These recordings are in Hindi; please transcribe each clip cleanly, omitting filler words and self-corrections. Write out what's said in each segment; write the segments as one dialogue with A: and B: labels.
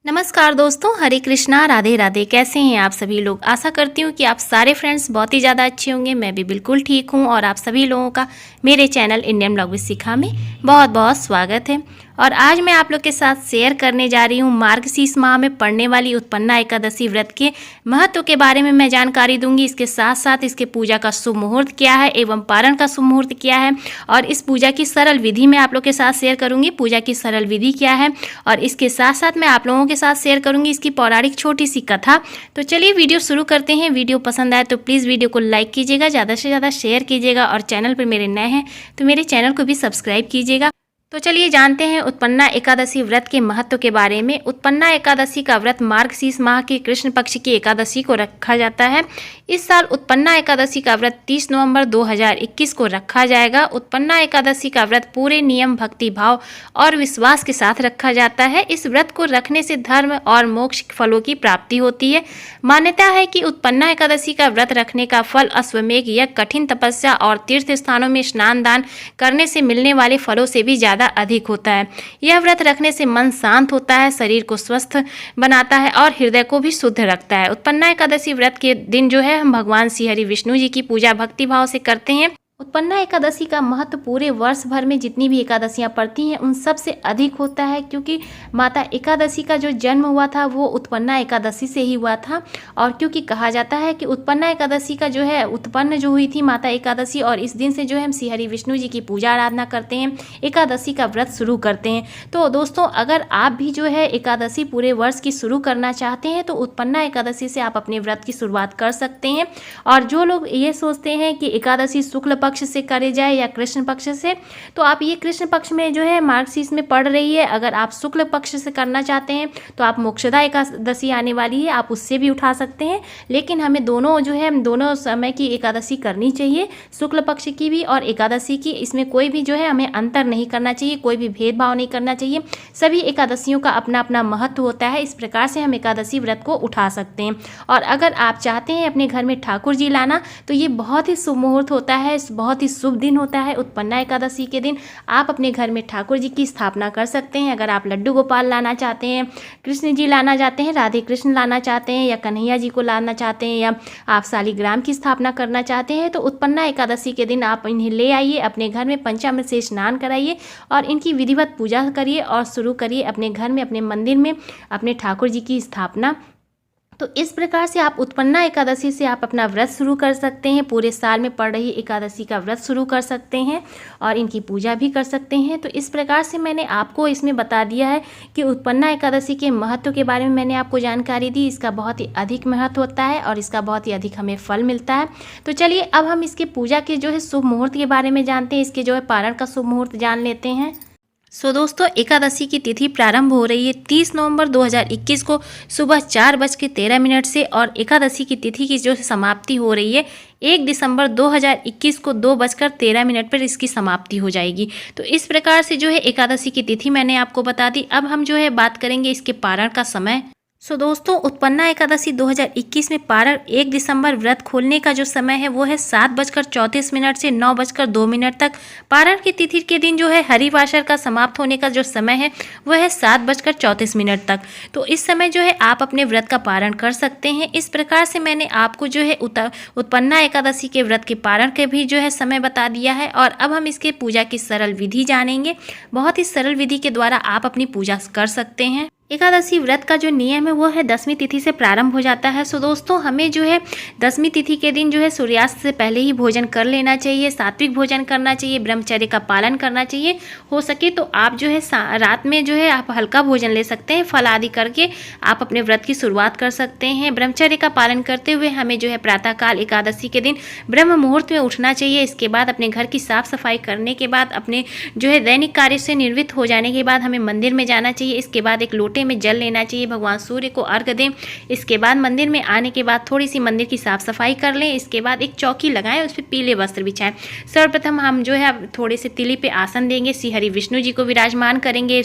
A: नमस्कार दोस्तों, हरे कृष्णा, राधे राधे। कैसे हैं आप सभी लोग। आशा करती हूँ कि आप सारे फ्रेंड्स बहुत ही ज़्यादा अच्छे होंगे। मैं भी बिल्कुल ठीक हूँ और आप सभी लोगों का मेरे चैनल इंडियन ब्लॉग विद शिखा में बहुत बहुत स्वागत है। और आज मैं आप लोग के साथ शेयर करने जा रही हूँ मार्गशीर्ष माह में पड़ने वाली उत्पन्ना एकादशी व्रत के महत्व के बारे में मैं जानकारी दूंगी। इसके साथ साथ इसके पूजा का शुभ मुहूर्त क्या है एवं पारण का शुभ मुहूर्त क्या है और इस पूजा की सरल विधि मैं आप लोग के साथ शेयर करूंगी। पूजा की सरल विधि क्या है और इसके साथ साथ मैं आप लोगों के साथ शेयर करूंगी इसकी पौराणिक छोटी सी कथा। तो चलिए वीडियो शुरू करते हैं। वीडियो पसंद आए तो प्लीज़ वीडियो को लाइक कीजिएगा, ज़्यादा से ज़्यादा शेयर कीजिएगा और चैनल पर मेरे नए हैं तो मेरे चैनल को भी सब्सक्राइब कीजिएगा। तो चलिए जानते हैं उत्पन्ना एकादशी व्रत के महत्व के बारे में। उत्पन्ना एकादशी का व्रत मार्गशीर्ष माह की कृष्ण पक्ष की एकादशी को रखा जाता है। इस साल उत्पन्ना एकादशी का व्रत 30 नवंबर 2021 को रखा जाएगा। उत्पन्ना एकादशी का व्रत पूरे नियम, भक्ति भाव और विश्वास के साथ रखा जाता है। इस व्रत को रखने से धर्म और मोक्ष फलों की प्राप्ति होती है। मान्यता है कि उत्पन्ना एकादशी का व्रत रखने का फल अश्वमेघ यज्ञ, कठिन तपस्या और तीर्थ स्थानों में स्नान दान करने से मिलने वाले फलों से भी ज़्यादा अधिक होता है। यह व्रत रखने से मन शांत होता है, शरीर को स्वस्थ बनाता है और हृदय को भी शुद्ध रखता है। उत्पन्ना एकादशी व्रत के दिन जो है हम भगवान श्री हरि विष्णु जी की पूजा भक्ति भाव से करते हैं। उत्पन्ना एकादशी का महत्व पूरे वर्ष भर में जितनी भी एकादशियां पड़ती हैं उन सब से अधिक होता है, क्योंकि माता एकादशी का जो जन्म हुआ था वो उत्पन्ना एकादशी से ही हुआ था। और क्योंकि कहा जाता है कि उत्पन्ना एकादशी का जो है उत्पन्न जो हुई थी माता एकादशी, और इस दिन से जो है हम श्री हरि विष्णु जी की पूजा आराधना करते हैं, एकादशी का व्रत शुरू करते हैं। तो दोस्तों, अगर आप भी जो है एकादशी पूरे वर्ष की शुरू करना चाहते हैं तो उत्पन्ना एकादशी से आप अपने व्रत की शुरुआत कर सकते हैं। और जो लोग ये सोचते हैं कि एकादशी शुक्ल पक्ष से करे जाए या कृष्ण पक्ष से, तो आप ये कृष्ण पक्ष में जो है मार्गशीर्ष में पड़ रही है। अगर आप शुक्ल पक्ष से करना चाहते हैं तो आप मोक्षदा एकादशी आने वाली है, आप उससे भी उठा सकते हैं। लेकिन हमें दोनों जो है दोनों समय की एकादशी करनी चाहिए, शुक्ल पक्ष की भी और एकादशी की। इसमें कोई भी जो है हमें अंतर नहीं करना चाहिए, कोई भी भेदभाव नहीं करना चाहिए। सभी एकादशियों का अपना अपना महत्व होता है। इस प्रकार से हम एकादशी व्रत को उठा सकते हैं। और अगर आप चाहते हैं अपने घर में ठाकुर जी लाना तो ये बहुत ही शुभ मुहूर्त होता है, बहुत ही शुभ दिन होता है। उत्पन्ना एकादशी के दिन आप अपने घर में ठाकुर जी की स्थापना कर सकते हैं। अगर आप लड्डू गोपाल लाना चाहते हैं, कृष्ण जी लाना चाहते हैं, राधे कृष्ण लाना चाहते हैं या कन्हैया जी को लाना चाहते हैं, या आप शालिग्राम की स्थापना करना चाहते हैं, तो उत्पन्ना एकादशी के दिन आप इन्हें ले आइए, अपने घर में पंचामृत से स्नान कराइए और इनकी विधिवत पूजा करिए और शुरू करिए अपने घर में, अपने मंदिर में अपने ठाकुर जी की स्थापना। तो इस प्रकार से आप उत्पन्ना एकादशी से आप अपना व्रत शुरू कर सकते हैं। पूरे साल में पड़ रही एकादशी का व्रत शुरू कर सकते हैं और इनकी पूजा भी कर सकते हैं। तो इस प्रकार से मैंने आपको इसमें बता दिया है कि उत्पन्ना एकादशी के महत्व के बारे में मैंने आपको जानकारी दी। इसका बहुत ही अधिक महत्व होता है और इसका बहुत ही अधिक हमें फल मिलता है। तो चलिए अब हम इसके पूजा के जो है शुभ मुहूर्त के बारे में जानते हैं, इसके जो है पारण का शुभ मुहूर्त जान लेते हैं। दोस्तों, एकादशी की तिथि प्रारंभ हो रही है 30 नवंबर 2021 को सुबह 4:13 से और एकादशी की तिथि की जो समाप्ति हो रही है 1 दिसंबर 2021 को 2:13 पर इसकी समाप्ति हो जाएगी। तो इस प्रकार से जो है एकादशी की तिथि मैंने आपको बता दी। अब हम जो है बात करेंगे इसके पारण का समय। दोस्तों, उत्पन्ना एकादशी 2021 में पारण 1 दिसंबर व्रत खोलने का जो समय है वो है 7:34 से 9:02 तक। पारण की तिथि के दिन जो है हरिवासर का समाप्त होने का जो समय है वह है 7:34 तक। तो इस समय जो है आप अपने व्रत का पारण कर सकते हैं। इस प्रकार से मैंने आपको जो है उत्पन्ना एकादशी के व्रत के पारण के भी जो है समय बता दिया है। और अब हम इसके पूजा की सरल विधि जानेंगे। बहुत ही सरल विधि के द्वारा आप अपनी पूजा कर सकते हैं। एकादशी व्रत का जो नियम है वो है 10वीं तिथि से प्रारंभ हो जाता है। दोस्तों, हमें जो है 10वीं तिथि के दिन जो है सूर्यास्त से पहले ही भोजन कर लेना चाहिए, सात्विक भोजन करना चाहिए, ब्रह्मचर्य का पालन करना चाहिए। हो सके तो आप जो है रात में जो है आप हल्का भोजन ले सकते हैं, फल आदि करके आप अपने व्रत की शुरुआत कर सकते हैं। ब्रह्मचर्य का पालन करते हुए हमें जो है प्रातःकाल एकादशी के दिन ब्रह्म मुहूर्त में उठना चाहिए। इसके बाद अपने घर की साफ सफाई करने के बाद अपने जो है दैनिक कार्य से निवृत्त हो जाने के बाद हमें मंदिर में जाना चाहिए। इसके बाद एक लोटे में जल लेना चाहिए, भगवान सूर्य को अर्घ दें। इसके बाद मंदिर में आने के बाद थोड़ी सी मंदिर की साफ सफाई कर लें। इसके बाद एक चौकी लगाएं, उस पर पीले वस्त्र बिछाएं। सर्वप्रथम हम जो है थोड़े से तिली पे आसन देंगे, श्री हरि विष्णु जी को विराजमान करेंगे।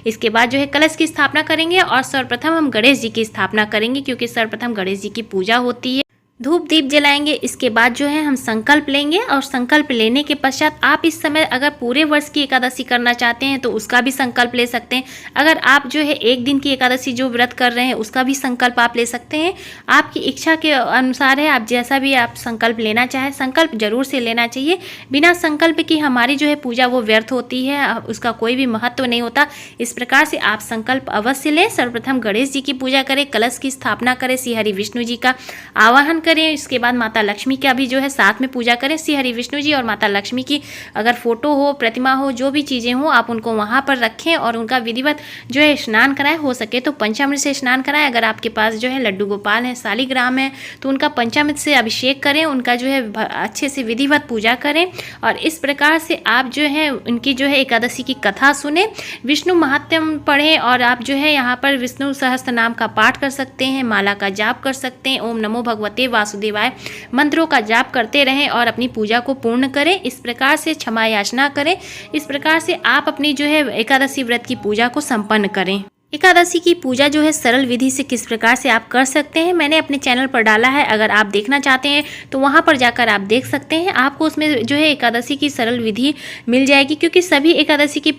A: इसके बाद जो है कलश की स्थापना करेंगे और सर्वप्रथम हम गणेश जी की स्थापना करेंगे, क्योंकि सर्वप्रथम गणेश जी की पूजा होती है। धूप दीप जलाएंगे। इसके बाद जो है हम संकल्प लेंगे और संकल्प लेने के पश्चात आप इस समय अगर पूरे वर्ष की एकादशी करना चाहते हैं तो उसका भी संकल्प ले सकते हैं। अगर आप जो है एक दिन की एकादशी जो व्रत कर रहे हैं उसका भी संकल्प आप ले सकते हैं। आपकी इच्छा के अनुसार है, आप जैसा भी आप संकल्प लेना चाहें, संकल्प जरूर से लेना चाहिए। बिना संकल्प की हमारी जो है पूजा वो व्यर्थ होती है, उसका कोई भी महत्व नहीं होता। इस प्रकार से आप संकल्प अवश्य लें। सर्वप्रथम गणेश जी की पूजा करें, कलश की स्थापना करें, श्री हरि विष्णु जी का आवाहन करें। इसके बाद माता लक्ष्मी का भी जो है साथ में पूजा करें। श्री हरि विष्णु जी और माता लक्ष्मी की अगर फोटो हो, प्रतिमा हो, जो भी चीज़ें हो आप उनको वहाँ पर रखें और उनका विधिवत जो है स्नान कराएं। हो सके तो पंचामृत से स्नान कराएं। अगर आपके पास जो है लड्डू गोपाल है, शालिग्राम है, तो उनका पंचामृत से अभिषेक करें, उनका जो है अच्छे से विधिवत पूजा करें। और इस प्रकार से आप जो है उनकी जो है एकादशी की कथा सुने, विष्णु महात्म्य पढ़ें और आप जो है यहाँ पर विष्णु सहस्त्र नाम का पाठ कर सकते हैं, माला का जाप कर सकते हैं, ओम नमो भगवते वासुदेवाय मंत्रों का जाप करते रहें और अपनी पूजा को पूर्ण करें। इस प्रकार से क्षमा याचना करें। इस प्रकार से आप अपनी जो है एकादशी व्रत की पूजा को संपन्न करें। एकादशी की पूजा जो है सरल विधि से किस प्रकार से आप कर सकते हैं मैंने अपने चैनल पर डाला है। अगर आप देखना चाहते हैं तो वहां पर जाकर आप देख सकते हैं। आपको उसमें जो है एकादशी की सरल विधि मिल जाएगी, क्योंकि सभी एकादशी की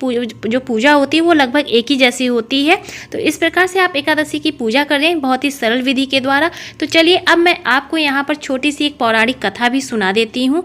A: जो पूजा होती है वो लगभग एक ही जैसी होती है। तो इस प्रकार से आप एकादशी की पूजा करें बहुत ही सरल विधि के द्वारा। तो चलिए अब मैं आपको यहाँ पर छोटी सी एक पौराणिक कथा भी सुना देती हूँ।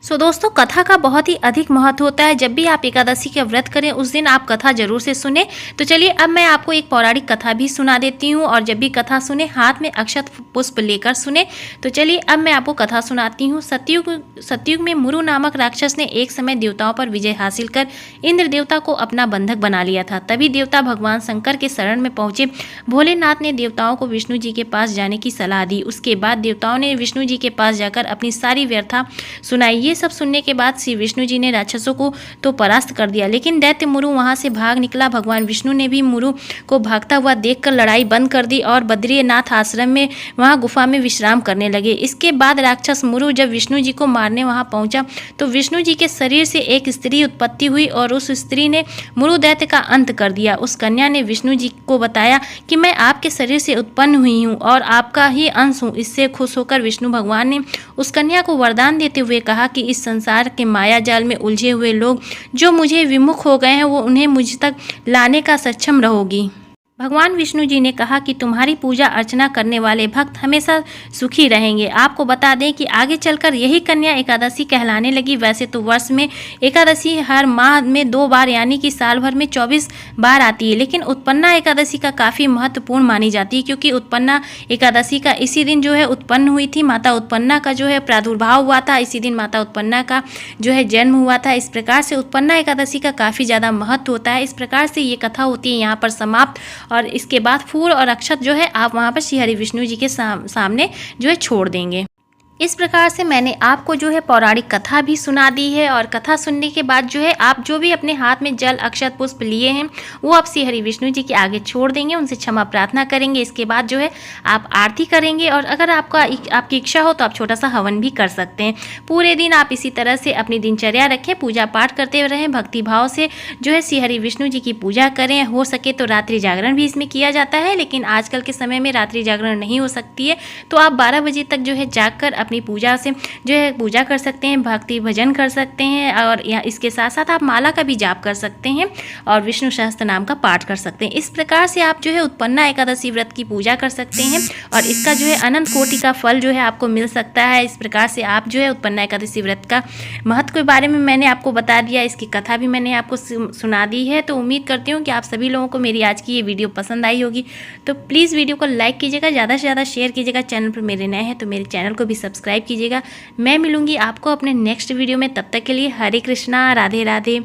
A: दोस्तों, कथा का बहुत ही अधिक महत्व होता है। जब भी आप एकादशी का व्रत करें उस दिन आप कथा जरूर से सुने। तो चलिए अब मैं आपको एक पौराणिक कथा भी सुना देती हूँ और जब भी कथा सुने हाथ में अक्षत पुष्प लेकर सुने। तो चलिए अब मैं आपको कथा सुनाती हूँ। सतयुग में मुरु नामक राक्षस ने एक समय देवताओं पर विजय हासिल कर इंद्र देवता को अपना बंधक बना लिया था। तभी देवता भगवान शंकर के शरण में पहुंचे। भोलेनाथ ने देवताओं को विष्णु जी के पास जाने की सलाह दी। उसके बाद देवताओं ने विष्णु जी के पास जाकर अपनी सारी व्यथा सुनाई। ये सब सुनने के बाद श्री विष्णु जी ने राक्षसों को तो परास्त कर दिया, लेकिन दैत्य मुरु वहां से भाग निकला। भगवान विष्णु ने भी मुरु को भागता हुआ देखकर लड़ाई बंद कर दी और बद्रीनाथ आश्रम में वहां गुफा में विश्राम करने लगे। इसके बाद राक्षस मुरु जब विष्णु जी को मारने वहां पहुंचा तो विष्णु जी के शरीर से एक स्त्री उत्पत्ति हुई और उस स्त्री ने मुरु दैत्य का अंत कर दिया। उस कन्या ने विष्णु जी को बताया कि मैं आपके शरीर से उत्पन्न हुई हूँ और आपका ही अंश हूँ। इससे खुश होकर विष्णु भगवान ने उस कन्या को वरदान देते हुए कहा कि इस संसार के माया जाल में उलझे हुए लोग जो मुझे विमुख हो गए हैं वो उन्हें मुझ तक लाने का सक्षम रहोगी। भगवान विष्णु जी ने कहा कि तुम्हारी पूजा अर्चना करने वाले भक्त हमेशा सुखी रहेंगे। आपको बता दें कि आगे चलकर यही कन्या एकादशी कहलाने लगी। वैसे तो वर्ष में एकादशी हर माह में 2 बार यानी कि साल भर में 24 बार आती है, लेकिन उत्पन्ना एकादशी का काफ़ी महत्वपूर्ण मानी जाती है, क्योंकि उत्पन्ना एकादशी का इसी दिन जो है उत्पन्न हुई थी। माता उत्पन्ना का जो है प्रादुर्भाव हुआ था, इसी दिन माता उत्पन्ना का जो है जन्म हुआ था। इस प्रकार से उत्पन्ना एकादशी का काफ़ी ज़्यादा महत्व होता है। इस प्रकार से ये कथा होती है यहाँ पर समाप्त। और इसके बाद फूल और अक्षत जो है आप वहाँ पर श्री हरि विष्णु जी के सामने जो है छोड़ देंगे। इस प्रकार से मैंने आपको जो है पौराणिक कथा भी सुना दी है और कथा सुनने के बाद जो है आप जो भी अपने हाथ में जल अक्षत पुष्प लिए हैं वो आप श्री हरि विष्णु जी के आगे छोड़ देंगे, उनसे क्षमा प्रार्थना करेंगे। इसके बाद जो है आप आरती करेंगे और अगर आपकी इच्छा हो तो आप छोटा सा हवन भी कर सकते हैं। पूरे दिन आप इसी तरह से अपनी दिनचर्या रखें, पूजा पाठ करते रहें, भक्ति भाव से जो है श्री हरि विष्णु जी की पूजा करें। हो सके तो रात्रि जागरण भी इसमें किया जाता है, लेकिन आजकल के समय में रात्रि जागरण नहीं हो सकती है तो आप 12 बजे तक जो है जागकर अपनी पूजा से जो है पूजा कर सकते हैं, भक्ति भजन कर सकते हैं और या इसके साथ साथ आप माला का भी जाप कर सकते हैं और विष्णु सहस्त्र नाम का पाठ कर सकते हैं। इस प्रकार से आप जो है उत्पन्ना एकादशी व्रत की पूजा कर सकते हैं और इसका जो है अनंत कोटि का फल जो है आपको मिल सकता है। इस प्रकार से आप जो है उत्पन्ना एकादशी व्रत का महत्व के बारे में मैंने आपको बता दिया, इसकी कथा भी मैंने आपको सुना दी है। तो उम्मीद करती हूँ कि आप सभी लोगों को मेरी आज की ये वीडियो पसंद आई होगी। तो प्लीज़ वीडियो को लाइक कीजिएगा, ज़्यादा से ज़्यादा शेयर कीजिएगा। चैनल पर मेरे नए हैं तो मेरे चैनल को भी सब्सक्राइब कीजिएगा। मैं मिलूंगी आपको अपने नेक्स्ट वीडियो में, तब तक के लिए हरे कृष्णा, राधे राधे।